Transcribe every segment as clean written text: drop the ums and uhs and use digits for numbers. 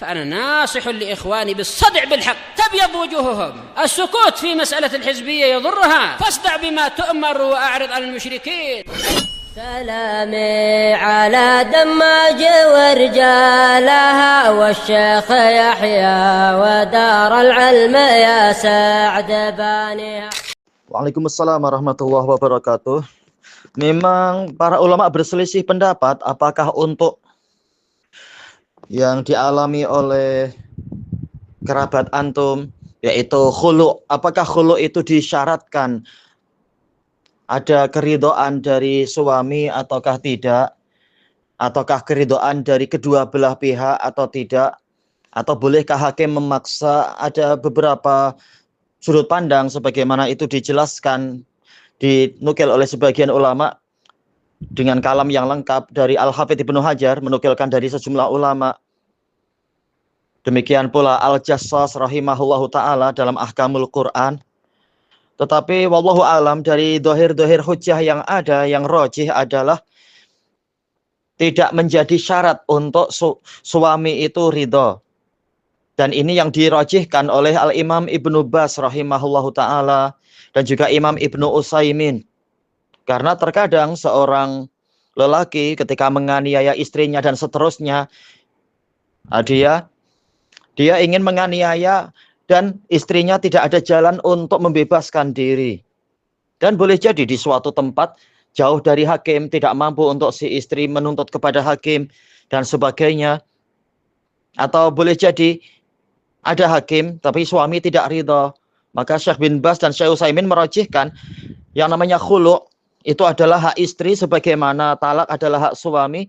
فأنا ناصح لإخواني بالصدع بالحق تبيض وجوههم. السكوت في مسألة الحزبية يضرها، فاصدع بما تؤمر وأعرض عن المشركين. سلامي على دماج ورجالها والشيخ يحيى ودار العلم يا سعد بانيها. Waalaikumsalam warahmatullahi wabarakatuh. Memang para ulama berselisih pendapat apakah untuk yang dialami oleh kerabat antum yaitu khulu', apakah khulu' itu disyaratkan ada keridhaan dari suami ataukah tidak, ataukah keridhaan dari kedua belah pihak atau tidak, atau bolehkah hakim memaksa. Ada beberapa sudut pandang sebagaimana itu dijelaskan, dinukil oleh sebagian ulama dengan kalam yang lengkap dari Al-Hafidz Ibnu Hajar, menukilkan dari sejumlah ulama. Demikian pula Al-Jassas rahimahullahu ta'ala dalam Ahkamul Quran. Tetapi wallahu alam, dari dohir-dohir hujjah yang ada, yang rajih adalah tidak menjadi syarat untuk suami itu ridho. Dan ini yang dirajihkan oleh Al-Imam Ibnu Baz rahimahullahu ta'ala dan juga Imam Ibnu Utsaimin. Karena terkadang seorang lelaki ketika menganiaya istrinya dan seterusnya, dia ingin menganiaya dan istrinya tidak ada jalan untuk membebaskan diri. Dan boleh jadi di suatu tempat jauh dari hakim, tidak mampu untuk si istri menuntut kepada hakim dan sebagainya. Atau boleh jadi ada hakim tapi suami tidak ridho. Maka Syekh bin Baz dan Syekh Utsaimin merajihkan yang namanya khulu' itu adalah hak istri sebagaimana talak adalah hak suami.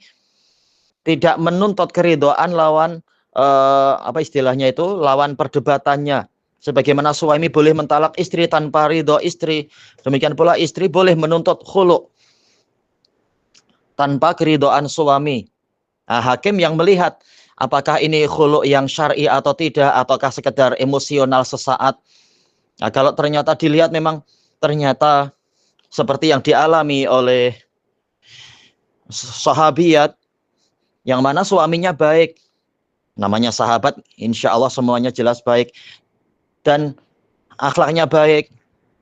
Tidak menuntut keridhaan lawan apa istilahnya itu, lawan perdebatannya. Sebagaimana suami boleh mentalak istri tanpa ridho istri, demikian pula istri boleh menuntut khulu' tanpa keridhaan suami. Nah, hakim yang melihat apakah ini khulu' yang syar'i atau tidak, ataukah sekedar emosional sesaat. Nah, kalau ternyata dilihat memang ternyata seperti yang dialami oleh sahabiyat yang mana suaminya baik, namanya sahabat, insya Allah semuanya jelas baik dan akhlaknya baik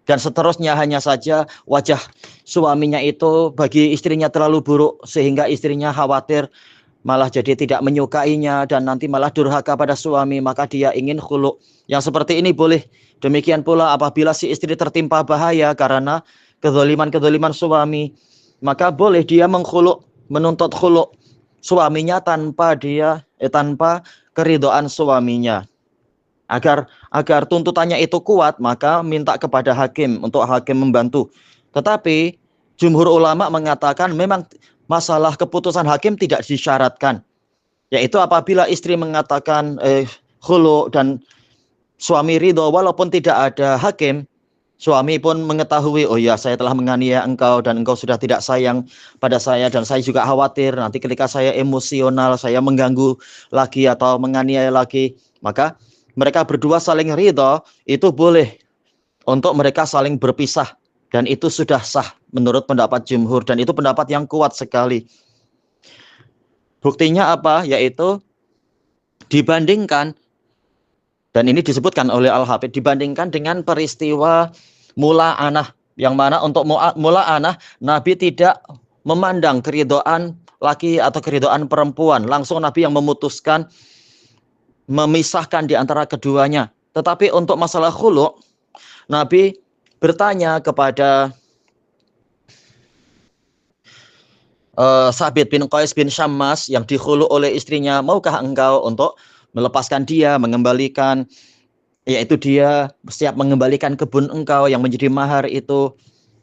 dan seterusnya, hanya saja wajah suaminya itu bagi istrinya terlalu buruk sehingga istrinya khawatir malah jadi tidak menyukainya dan nanti malah durhaka pada suami, maka dia ingin khulu'. Yang seperti ini boleh. Demikian pula apabila si istri tertimpa bahaya karena kezaliman suami, maka boleh dia mengkhulu', menuntut khulu' suaminya tanpa keridhaan suaminya. Agar tuntutannya itu kuat, maka minta kepada hakim untuk hakim membantu. Tetapi jumhur ulama mengatakan memang masalah keputusan hakim tidak disyaratkan. Yaitu apabila istri mengatakan khulu' dan suami ridho walaupun tidak ada hakim, suami pun mengetahui, oh ya, saya telah menganiaya engkau dan engkau sudah tidak sayang pada saya dan saya juga khawatir nanti ketika saya emosional saya mengganggu lagi atau menganiaya lagi. Maka mereka berdua saling ridho, itu boleh untuk mereka saling berpisah dan itu sudah sah menurut pendapat jumhur dan itu pendapat yang kuat sekali. Buktinya apa? Yaitu dibandingkan, dan ini disebutkan oleh Al-Hafidz, dibandingkan dengan peristiwa mula'anah, yang mana untuk mula'anah Nabi tidak memandang keridhaan laki atau keridhaan perempuan, langsung Nabi yang memutuskan memisahkan di antara keduanya. Tetapi untuk masalah khulu' Nabi bertanya kepada Sabit bin Qais bin Syammas yang dikhulu' oleh istrinya, maukah engkau untuk melepaskan dia, mengembalikan, yaitu dia siap mengembalikan kebun engkau yang menjadi mahar itu.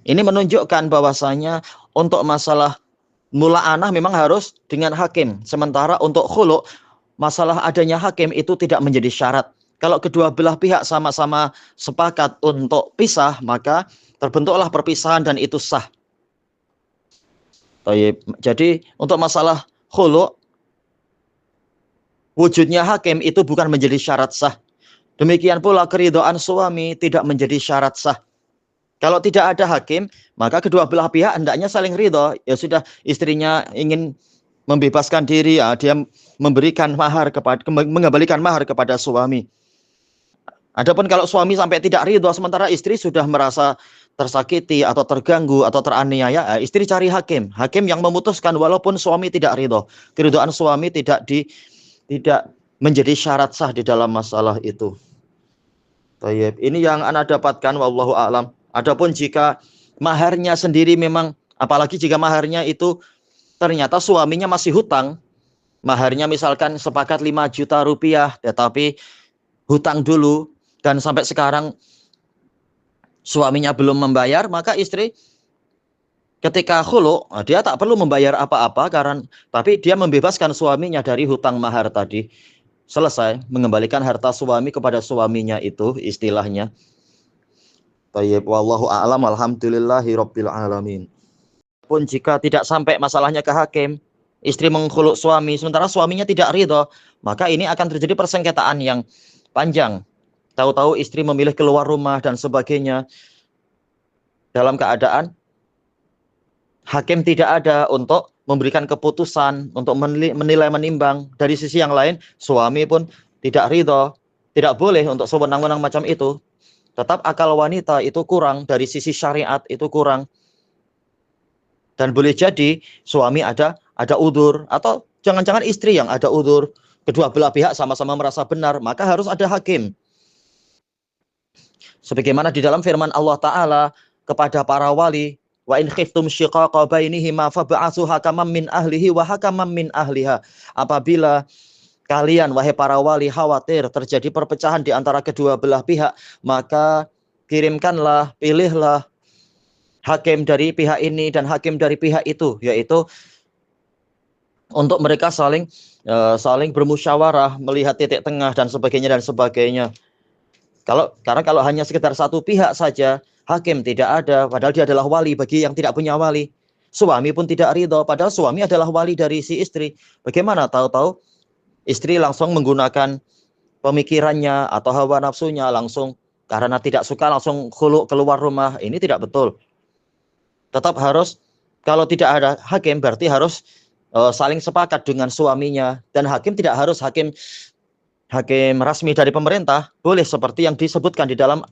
Ini menunjukkan bahwasanya untuk masalah mula'anah memang harus dengan hakim. Sementara untuk khulu' masalah adanya hakim itu tidak menjadi syarat. Kalau kedua belah pihak sama-sama sepakat untuk pisah, maka terbentuklah perpisahan dan itu sah. Jadi untuk masalah khulu' wujudnya hakim itu bukan menjadi syarat sah. Demikian pula keridhaan suami tidak menjadi syarat sah. Kalau tidak ada hakim, maka kedua belah pihak hendaknya saling ridho. Ya sudah, istrinya ingin membebaskan diri, dia memberikan mahar mengembalikan mahar kepada suami. Adapun kalau suami sampai tidak ridho sementara istri sudah merasa tersakiti atau terganggu atau teraniaya, istri cari hakim yang memutuskan walaupun suami tidak ridho. Keridhaan suami tidak menjadi syarat sah di dalam masalah itu. Baik, ini yang ana dapatkan wallahu a'lam. Adapun jika maharnya sendiri memang, apalagi jika maharnya itu ternyata suaminya masih hutang, maharnya misalkan sepakat 5 juta rupiah, tetapi hutang dulu, dan sampai sekarang suaminya belum membayar, maka istri ketika khulu, dia tak perlu membayar apa-apa, tapi dia membebaskan suaminya dari hutang mahar tadi. Selesai, mengembalikan harta suami kepada suaminya itu istilahnya. Tayyib, wallahu a'lam, alhamdulillahi rabbil alamin. Pun jika tidak sampai masalahnya ke hakim, istri mengkhuluk suami sementara suaminya tidak ridho, maka ini akan terjadi persengketaan yang panjang. Tahu-tahu istri memilih keluar rumah dan sebagainya, dalam keadaan hakim tidak ada untuk memberikan keputusan, untuk menilai menimbang. Dari sisi yang lain, suami pun tidak ridho, tidak boleh untuk sewenang-wenang macam itu. Tetap akal wanita itu kurang, dari sisi syariat itu kurang. Dan boleh jadi suami ada udzur, atau jangan-jangan istri yang ada udzur. Kedua belah pihak sama-sama merasa benar, maka harus ada hakim. Sebagaimana di dalam firman Allah Ta'ala kepada para wali, wa in khiftum syiqaqa bainihima fab'atsu hakaman min ahlihi wa hakaman min ahliha. Apabila kalian wahai para wali khawatir terjadi perpecahan di antara kedua belah pihak, maka kirimkanlah, pilihlah hakim dari pihak ini dan hakim dari pihak itu, yaitu untuk mereka saling bermusyawarah, melihat titik tengah dan sebagainya. Karena kalau hanya sekedar satu pihak saja, hakim tidak ada, padahal dia adalah wali bagi yang tidak punya wali. Suami pun tidak ridho, padahal suami adalah wali dari si istri. Bagaimana tahu-tahu istri langsung menggunakan pemikirannya atau hawa nafsunya, langsung karena tidak suka langsung khulu keluar rumah. Ini tidak betul. Tetap harus, kalau tidak ada hakim berarti harus saling sepakat dengan suaminya. Dan hakim tidak harus hakim rasmi dari pemerintah. Boleh seperti yang disebutkan di dalam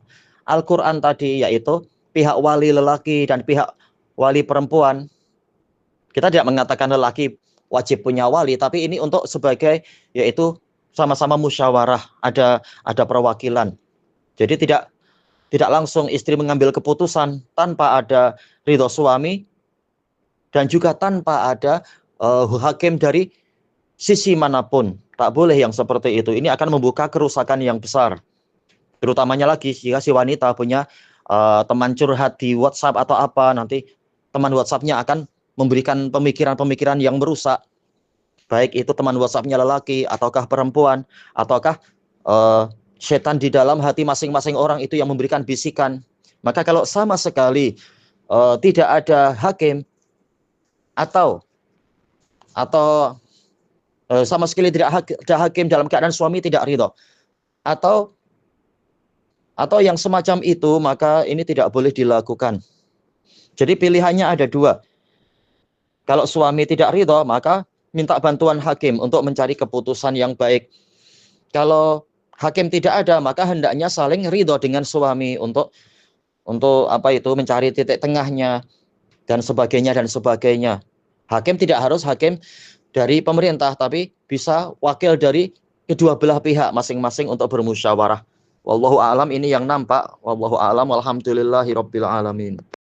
Al-Quran tadi, yaitu pihak wali lelaki dan pihak wali perempuan. Kita tidak mengatakan lelaki wajib punya wali, tapi ini untuk sebagai, yaitu sama-sama musyawarah, ada perwakilan. Jadi tidak langsung istri mengambil keputusan tanpa ada ridho suami, dan juga tanpa ada hakim dari sisi manapun. Tak boleh yang seperti itu. Ini akan membuka kerusakan yang besar. Terutamanya lagi jika si wanita punya teman curhat di WhatsApp atau apa, nanti teman WhatsApp-nya akan memberikan pemikiran-pemikiran yang merusak. Baik itu teman WhatsApp-nya lelaki, ataukah perempuan, ataukah setan di dalam hati masing-masing orang itu yang memberikan bisikan. Maka kalau sama sekali tidak ada hakim, atau sama sekali tidak ada hakim dalam keadaan suami tidak ridho, atau yang semacam itu, maka ini tidak boleh dilakukan. Jadi pilihannya ada dua. Kalau suami tidak ridho, maka minta bantuan hakim untuk mencari keputusan yang baik. Kalau hakim tidak ada, maka hendaknya saling ridho dengan suami untuk mencari titik tengahnya dan sebagainya. Hakim tidak harus hakim dari pemerintah, tapi bisa wakil dari kedua belah pihak masing-masing untuk bermusyawarah. Wallahu a'lam, ini yang nampak. Wallahu a'lam, walhamdulillahi rabbil alamin.